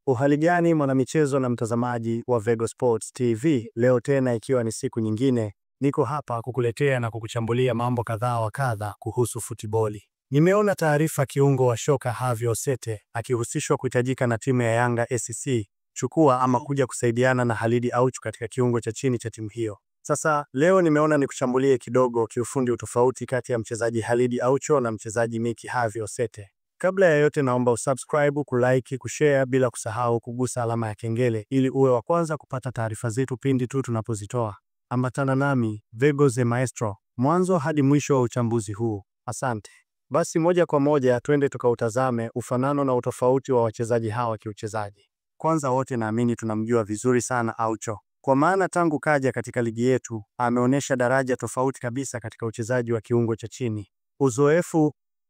Uhali gani mwanamichezo na mtazamaji wa Vego Sports TV, leo tena ikiwa ni siku nyingine, niko hapa kukuletea na kukuchambulia mambo kadhaa wa kadha kuhusu futiboli. Nimeona taarifa kiungo wa shoka Havio Osete akihusishwa kuhitajika na timu ya Yanga SC chukua ama kuja kusaidiana na Khalid Aucho katika kiungo cha chini cha timu hiyo. Sasa leo nimeona nikuchambulie kidogo kiufundi utofauti kati ya mchezaji Khalid Aucho na mchezaji Miki Havio Osete. Kabla ya yote naomba usubscribe, kulike, kushare bila kusahau kugusa alama ya kengele ili uwe wa kwanza kupata taarifa zetu pindi tu tunapozitoa. Ambatana nami Vego the Maestro mwanzo hadi mwisho wa uchambuzi huu. Asante. Basi moja kwa moja twende tukautazame ufanano na utofauti wa wachezaji hawa kiuchezaji. Kwanza wote naamini tunamjua vizuri sana Aucho. Kwa maana tangu kaja katika ligi yetu ameonyesha daraja tofauti kabisa katika uchezaji wa kiungo cha chini.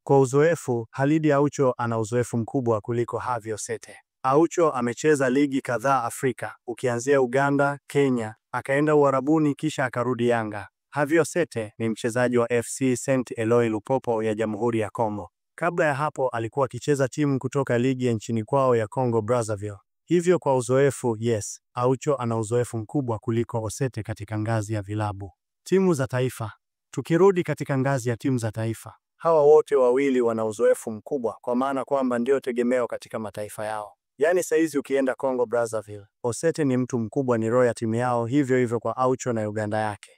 Kwa uzoefu, Khalid Aucho ana uzoefu mkubwa kuliko Havio Osete. Aucho amecheza ligi kadhaa Afrika, ukianzia Uganda, Kenya, akaenda Uarabuni kisha akarudi Yanga. Havio Osete ni mchezaji wa FC Saint Eloi Lupopo ya Jamhuri ya Kongo. Kabla ya hapo alikuwa akicheza timu kutoka ligi ya nchini kwao ya Congo Brazzaville. Hivyo kwa uzoefu, yes, Aucho ana uzoefu mkubwa kuliko Osete katika ngazi ya vilabu. Timu za taifa. Tukirudi katika ngazi ya timu za taifa, hawa wote wawili wana uzoefu mkubwa kwa maana kwamba ndio tegemeo katika mataifa yao. Yaani saizi ukienda Congo Brazzaville, Osete ni mtu mkubwa, ni roho ya timu yao, hivyo kwa Aucho na Uganda yake.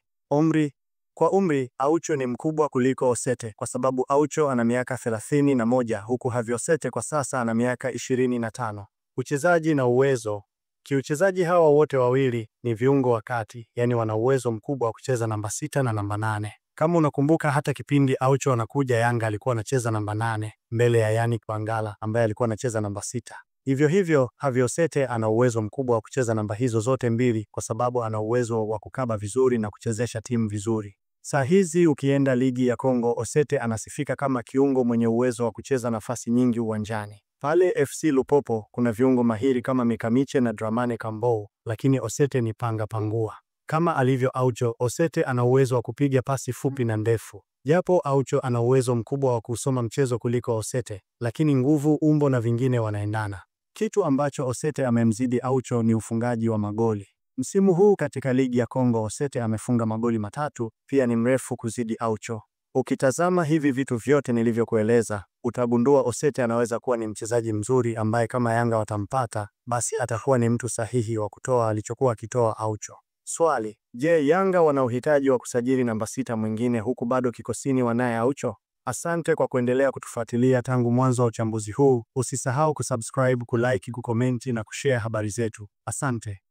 Kwa umri, Aucho ni mkubwa kuliko Osete kwa sababu Aucho ana miaka 31 huku Havio Osete kwa sasa ana miaka 25. Uchezaji na uwezo. Kiuchezaji hawa wote wawili ni viungo wa kati, yani wana uwezo mkubwa wa kucheza namba 6 na namba 8. Kama unakumbuka hata kipindi Aucho anakuja Yanga alikuwa anacheza namba 8 mbele ya Yannick Bangala ambaye alikuwa anacheza namba 6. Hivyo Havio Osete ana uwezo mkubwa wa kucheza namba hizo zote mbili kwa sababu ana uwezo wa kukaba vizuri na kuchezesha timu vizuri. Saa hizi ukienda ligi ya Kongo, Osete anasifika kama kiungo mwenye uwezo wa kucheza nafasi nyingi uwanjani. Pale FC Lupopo kuna viungo mahiri kama Mikamiche na Dramane Kambou, lakini Osete ni panga pangua. Kama alivyo Aucho, Osete ana uwezo wa kupiga pasi fupi na ndefu. Japo Aucho ana uwezo mkubwa wa kusoma mchezo kuliko Osete, lakini nguvu, umbo na vingine wanaendana. Kitu ambacho Osete amemzidi Aucho ni ufungaji wa magoli. Msimu huu katika ligi ya Kongo Osete amefunga magoli 3, pia ni mrefu kuzidi Aucho. Ukitazama hivi vitu vyote nilivyokueleza, utagundua Osete anaweza kuwa ni mchezaji mzuri ambaye kama Yanga watampata, basi atakuwa ni mtu sahihi wa kutoa alichokuwa akitoa Aucho. Swali, je, Yanga wana uhitaji wa kusajili namba 6 mwingine huku bado kikosini wanaye Aucho? Asante kwa kuendelea kutufuatilia tangu mwanzo wa uchambuzi huu. Usisahau kusubscribe, kulike, kukomenti na kushare habari zetu. Asante.